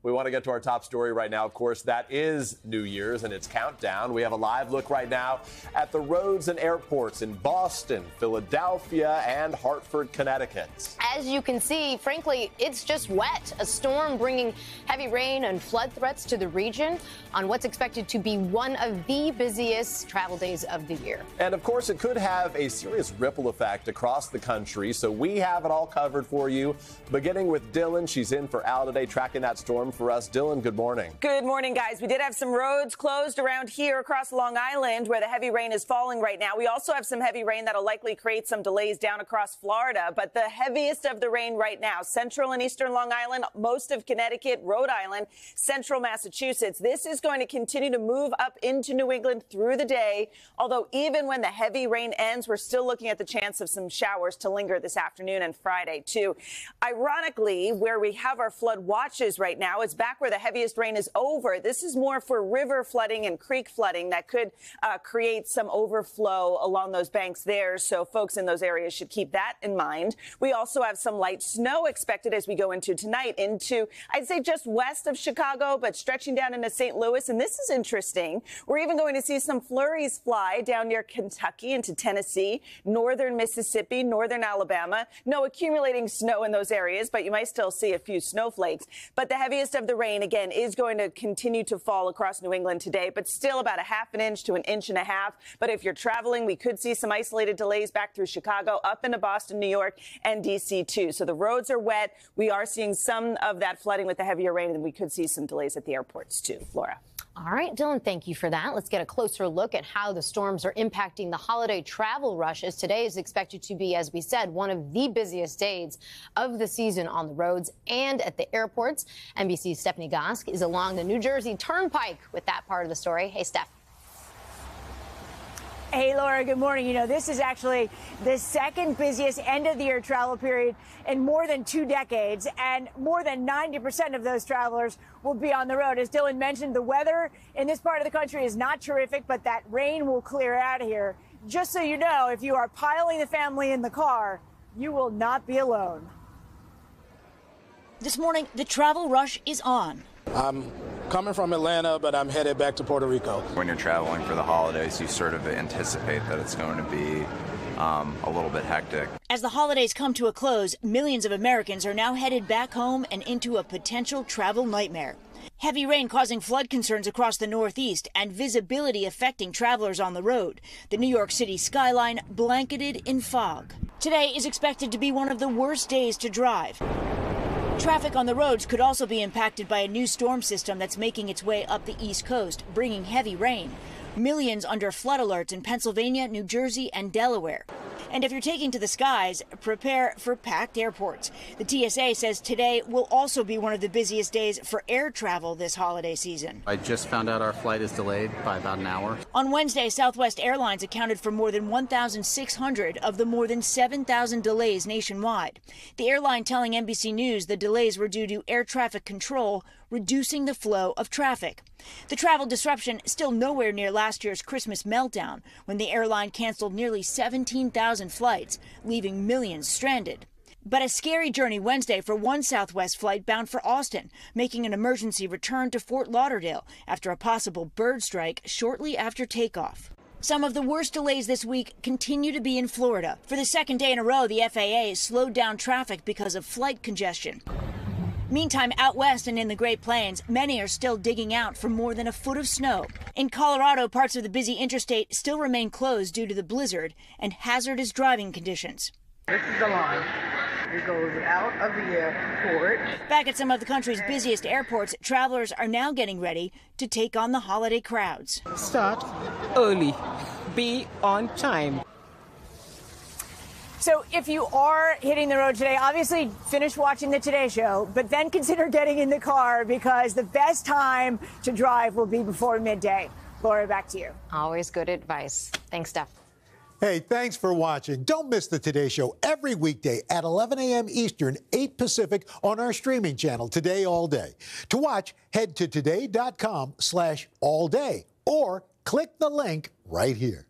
We want to get to our top story right now. Of course, that is New Year's and its countdown. We have a live look right now at the roads and airports in Boston, Philadelphia, and Hartford, Connecticut. As you can see, frankly, it's just wet. A storm bringing heavy rain and flood threats to the region on what's expected to be one of the busiest travel days of the year. And of course, it could have a serious ripple effect across the country. So we have it all covered for you, beginning with Dylan. She's in for Al today, tracking that storm for us. Dylan, good morning. Good morning, guys. We did have some roads closed around here across Long Island where the heavy rain is falling right now. We also have some heavy rain that'll likely create some delays down across Florida. But the heaviest of the rain right now, central and eastern Long Island, most of Connecticut, Rhode Island, central Massachusetts. This is going to continue to move up into New England through the day. Although even when the heavy rain ends, we're still looking at the chance of some showers to linger this afternoon and Friday, too. Ironically, where we have our flood watches right now is back where the heaviest rain is over. This is more for river flooding and creek flooding that could create some overflow along those banks there. So folks in those areas should keep that in mind. We also have some light snow expected as we go into tonight into, I'd say, just west of Chicago, but stretching down into St. Louis. And this is interesting. We're even going to see some flurries fly down near Kentucky into Tennessee, northern Mississippi, northern Alabama. No accumulating snow in those areas, but you might still see a few snowflakes. But the heaviest of the rain, again, is going to continue to fall across New England today, but still about a half an inch to an inch and a half. But if you're traveling, we could see some isolated delays back through Chicago, up into Boston, New York, and D.C. too. So the roads are wet. We are seeing some of that flooding with the heavier rain, and we could see some delays at the airports too. Laura. All right, Dylan, thank you for that. Let's get a closer look at how the storms are impacting the holiday travel rush, as today is expected to be, as we said, one of the busiest days of the season on the roads and at the airports. NBC's Stephanie Gosk is along the New Jersey Turnpike with that part of the story. Hey, Steph. Hey, Laura, good morning. You know, this is actually the second busiest end-of-the-year travel period in more than 2 decades, and more than 90% of those travelers will be on the road. As Dylan mentioned, the weather in this part of the country is not terrific, but that rain will clear out of here. Just so you know, if you are piling the family in the car, you will not be alone. This morning, the travel rush is on. I'm coming from Atlanta, but I'm headed back to Puerto Rico. When you're traveling for the holidays, you sort of anticipate that it's going to be a little bit hectic. As the holidays come to a close, millions of Americans are now headed back home and into a potential travel nightmare. Heavy rain causing flood concerns across the Northeast and visibility affecting travelers on the road. The New York City skyline blanketed in fog. Today is expected to be one of the worst days to drive. Traffic on the roads could also be impacted by a new storm system that's making its way up the East Coast, bringing heavy rain. Millions under flood alerts in Pennsylvania, New Jersey, and Delaware. And if you're taking to the skies, prepare for packed airports. The TSA says today will also be one of the busiest days for air travel this holiday season. I just found out our flight is delayed by about an hour. On Wednesday, Southwest Airlines accounted for more than 1,600 of the more than 7,000 delays nationwide. The airline telling NBC News the delays were due to air traffic control, reducing the flow of traffic. The travel disruption still nowhere near last year's Christmas meltdown, when the airline canceled nearly 17,000 flights, leaving millions stranded. But a scary journey Wednesday for one Southwest flight bound for Austin, making an emergency return to Fort Lauderdale after a possible bird strike shortly after takeoff. Some of the worst delays this week continue to be in Florida. For the second day in a row, the FAA slowed down traffic because of flight congestion. Meantime, out west and in the Great Plains, many are still digging out for more than a foot of snow. In Colorado, parts of the busy interstate still remain closed due to the blizzard and hazardous driving conditions. This is the line. It goes out of the airport. Back at some of the country's busiest airports, travelers are now getting ready to take on the holiday crowds. Start early. Be on time. So if you are hitting the road today, obviously finish watching the Today Show, but then consider getting in the car because the best time to drive will be before midday. Laura, back to you. Always good advice. Thanks, Steph. Hey, thanks for watching. Don't miss the Today Show every weekday at 11 a.m. Eastern, 8 Pacific on our streaming channel, Today All Day. To watch, head to today.com/allday or click the link right here.